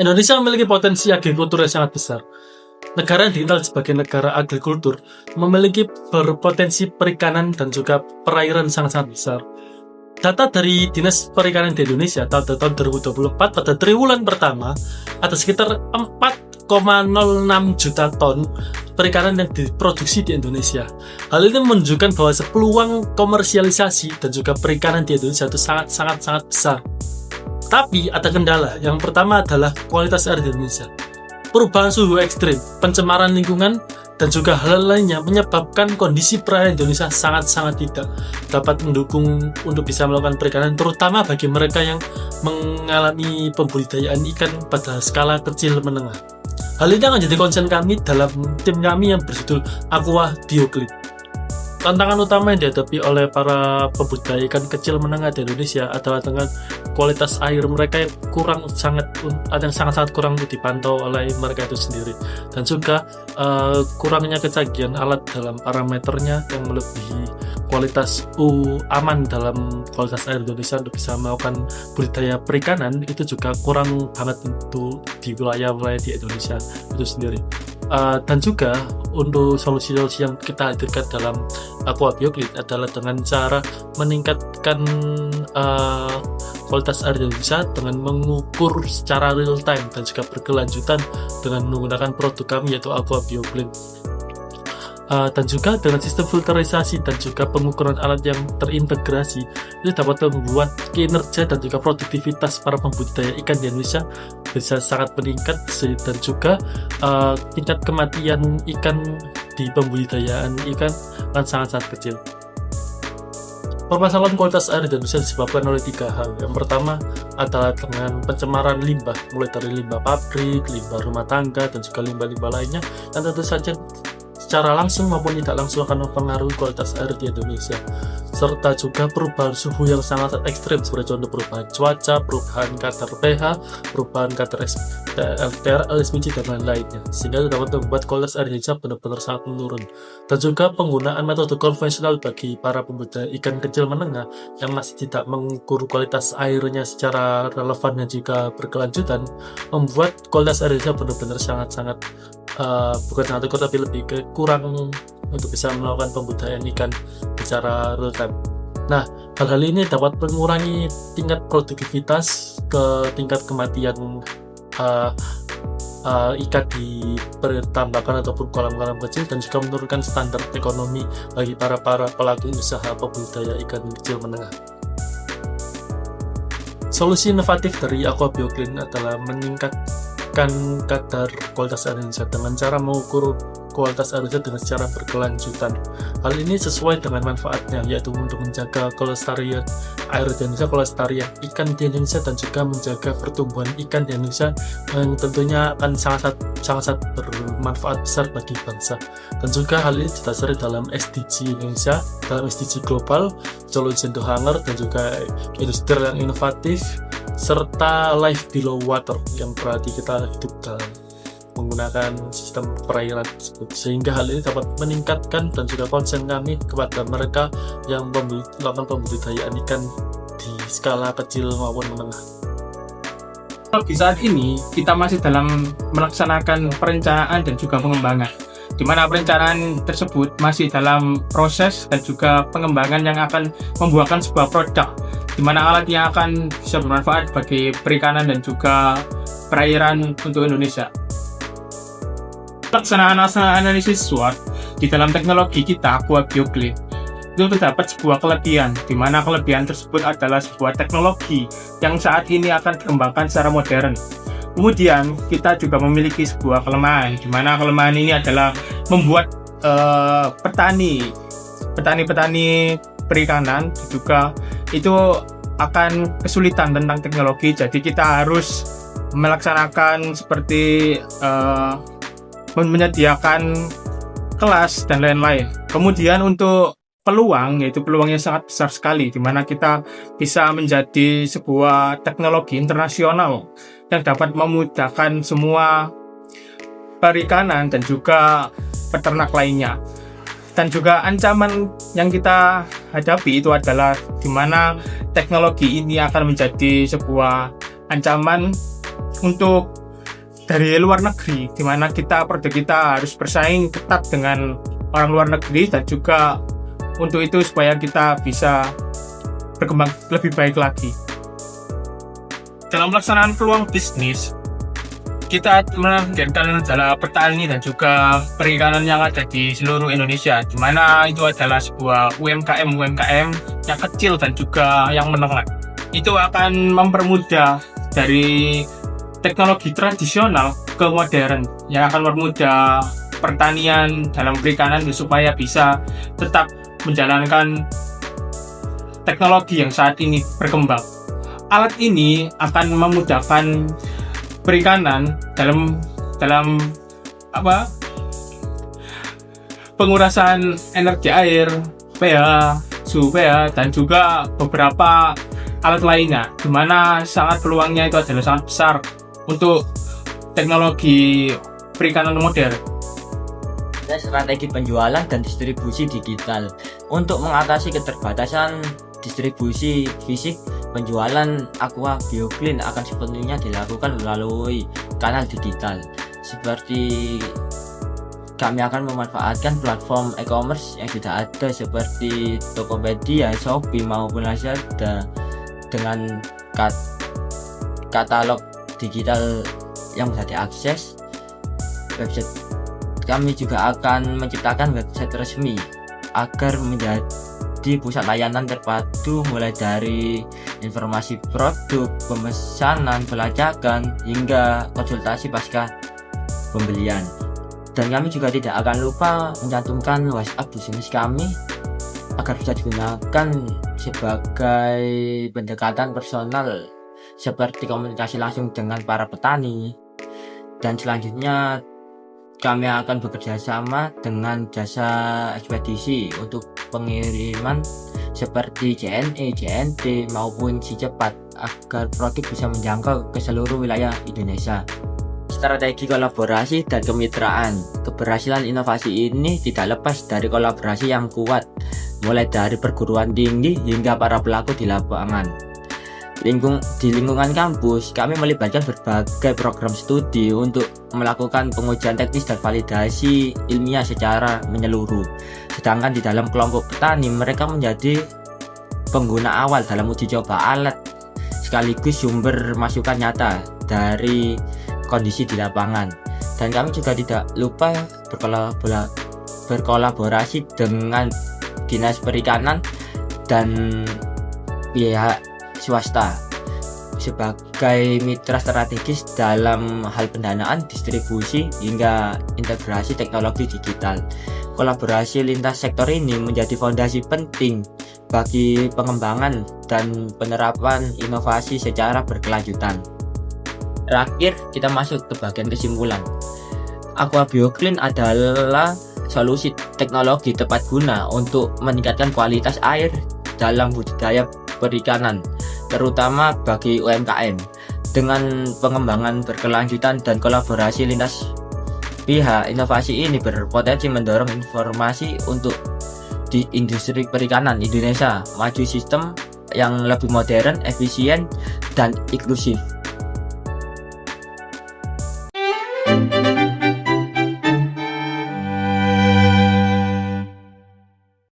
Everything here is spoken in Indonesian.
Indonesia memiliki potensi agrikultur yang sangat besar. Negara yang dikenal sebagai negara agrikultur memiliki berpotensi perikanan dan juga perairan sangat-sangat besar. Data dari Dinas Perikanan di Indonesia tahun 2024 pada triwulan pertama ada sekitar 4,06 juta ton perikanan yang diproduksi di Indonesia. Hal ini menunjukkan bahwa peluang komersialisasi dan juga perikanan di Indonesia itu sangat besar. Tapi ada kendala. Yang pertama adalah kualitas air di Indonesia. Perubahan suhu ekstrim, pencemaran lingkungan, dan juga hal lainnya menyebabkan kondisi perairan Indonesia sangat tidak dapat mendukung untuk bisa melakukan perikanan, terutama bagi mereka yang mengalami pembudidayaan ikan pada skala kecil menengah. Hal ini akan jadi concern kami dalam tim kami yang berjudul Aqua Bioclean. Tantangan utama yang dihadapi oleh para pembudidaya ikan kecil menengah di Indonesia adalah dengan kualitas air mereka yang sangat kurang dipantau oleh mereka itu sendiri, dan juga kurangnya kecanggihan alat dalam parameternya yang melebihi kualitas aman dalam kualitas air Indonesia untuk bisa melakukan budidaya perikanan itu juga kurang banget untuk di wilayah-wilayah di Indonesia itu sendiri. Dan juga untuk solusi-solusi yang kita hadirkan dalam Aqua Bioclean adalah dengan cara meningkatkan kualitas air Indonesia dengan mengukur secara real time dan juga berkelanjutan dengan menggunakan produk kami yaitu Aqua Bioclean. Dan juga dengan sistem filterisasi dan juga pengukuran alat yang terintegrasi itu dapat membuat kinerja dan juga produktivitas para pembudidaya ikan di Indonesia bisa sangat meningkat, dan juga tingkat kematian ikan di pembudidayaan ikan akan sangat kecil. Permasalahan kualitas air di Indonesia disebabkan oleh 3 hal. Yang pertama adalah dengan pencemaran limbah, mulai dari limbah pabrik, limbah rumah tangga, dan juga limbah-limbah lainnya, dan tentu saja secara langsung maupun tidak langsung akan mempengaruhi kualitas air di Indonesia, serta juga perubahan suhu yang sangat ekstrim seperti contoh perubahan cuaca, perubahan kadar pH, perubahan kadar LTR, LSPG, dan lain-lainnya, sehingga dapat membuat kualitas air Indonesia benar-benar sangat menurun. Dan juga penggunaan metode konvensional bagi para pembudidaya ikan kecil menengah yang masih tidak mengukur kualitas airnya secara relevan dan juga berkelanjutan membuat kualitas air Indonesia benar-benar sangat bukan sangat kurang, tapi lebih ke kurang untuk bisa melakukan pembudidayaan ikan secara real time. Nah, hal-hal ini dapat mengurangi tingkat produktivitas ke tingkat kematian ikan di pertambakan ataupun kolam-kolam kecil, dan juga menurunkan standar ekonomi bagi para pelaku usaha pembudidaya ikan kecil menengah. Solusi inovatif dari Aqua Bioclean adalah meningkatkan kadar kualitas air Indonesia dengan cara mengukur kualitas air dengan secara berkelanjutan. Hal ini sesuai dengan manfaatnya, yaitu untuk menjaga kelestarian air di Indonesia, kelestarian ikan di Indonesia, dan juga menjaga pertumbuhan ikan di Indonesia yang tentunya akan sangat bermanfaat besar bagi bangsa. Dan juga hal ini didasari dalam SDG Indonesia, dalam SDG global, Solution to Hunger, dan juga industri yang inovatif, serta life below water yang berarti kita hidup dalam menggunakan sistem perairan tersebut, sehingga hal ini dapat meningkatkan dan juga concern kami kepada mereka yang melakukan pembudidayaan ikan di skala kecil maupun menengah. Di saat ini kita masih dalam melaksanakan perencanaan dan juga pengembangan, di mana perencanaan tersebut masih dalam proses dan juga pengembangan yang akan membuahkan sebuah produk, di mana alat yang akan bisa bermanfaat bagi perikanan dan juga perairan untuk Indonesia. Pelaksanaan analisis SWOT di dalam teknologi kita Aqua Bioclean itu terdapat sebuah kelebihan, di mana kelebihan tersebut adalah sebuah teknologi yang saat ini akan dikembangkan secara modern. Kemudian kita juga memiliki sebuah kelemahan, di mana kelemahan ini adalah membuat petani perikanan juga itu akan kesulitan tentang teknologi. Jadi kita harus melaksanakan seperti menyediakan kelas dan lain-lain. Kemudian untuk peluang, yaitu peluangnya sangat besar sekali, di mana kita bisa menjadi sebuah teknologi internasional yang dapat memudahkan semua perikanan dan juga peternak lainnya. Dan juga ancaman yang kita hadapi itu adalah di mana teknologi ini akan menjadi sebuah ancaman untuk dari luar negeri, di mana produk kita harus bersaing ketat dengan orang luar negeri, dan juga untuk itu supaya kita bisa berkembang lebih baik lagi. Dalam pelaksanaan peluang bisnis, kita menargetkan adalah petani dan juga perikanan yang ada di seluruh Indonesia, di mana itu adalah sebuah UMKM yang kecil dan juga yang menengah. Itu akan mempermudah dari teknologi tradisional ke modern, yang akan mempermudah pertanian dalam perikanan supaya bisa tetap menjalankan teknologi yang saat ini berkembang. Alat ini akan memudahkan perikanan dalam pengurasan energi air, pH, suhu pH, dan juga beberapa alat lainnya, di mana sangat peluangnya itu adalah sangat besar untuk teknologi perikanan modern. Strategi penjualan dan distribusi digital. Untuk mengatasi keterbatasan distribusi fisik, penjualan Aqua BioClean akan sepenuhnya dilakukan melalui kanal digital. Seperti kami akan memanfaatkan platform e-commerce yang sudah ada seperti Tokopedia, Shopee maupun Lazada dengan katalog digital yang bisa diakses. Website kami juga akan menciptakan website resmi agar menjadi pusat layanan terpadu, mulai dari informasi produk, pemesanan, pelacakan, hingga konsultasi pasca pembelian. Dan kami juga tidak akan lupa mencantumkan WhatsApp bisnis kami agar bisa digunakan sebagai pendekatan personal, seperti komunikasi langsung dengan para petani. Dan selanjutnya kami akan bekerja sama dengan jasa ekspedisi untuk pengiriman seperti JNE, JNT maupun Si Cepat agar produk bisa menjangkau ke seluruh wilayah Indonesia. Strategi kolaborasi dan kemitraan. Keberhasilan inovasi ini tidak lepas dari kolaborasi yang kuat, mulai dari perguruan tinggi hingga para pelaku di lapangan. Di lingkungan kampus, kami melibatkan berbagai program studi untuk melakukan pengujian teknis dan validasi ilmiah secara menyeluruh. Sedangkan di dalam kelompok petani, mereka menjadi pengguna awal dalam uji coba alat, sekaligus sumber masukan nyata dari kondisi di lapangan. Dan kami juga tidak lupa berkolaborasi dengan Dinas Perikanan dan pihak swasta sebagai mitra strategis dalam hal pendanaan, distribusi, hingga integrasi teknologi digital. Kolaborasi lintas sektor ini menjadi fondasi penting bagi pengembangan dan penerapan inovasi secara berkelanjutan. Terakhir, kita masuk ke bagian kesimpulan. Aqua BioClean adalah solusi teknologi tepat guna untuk meningkatkan kualitas air dalam budidaya perikanan, terutama bagi UMKM. Dengan pengembangan berkelanjutan dan kolaborasi lintas pihak, inovasi ini berpotensi mendorong informasi untuk di industri perikanan Indonesia maju sistem yang lebih modern, efisien, dan inklusif.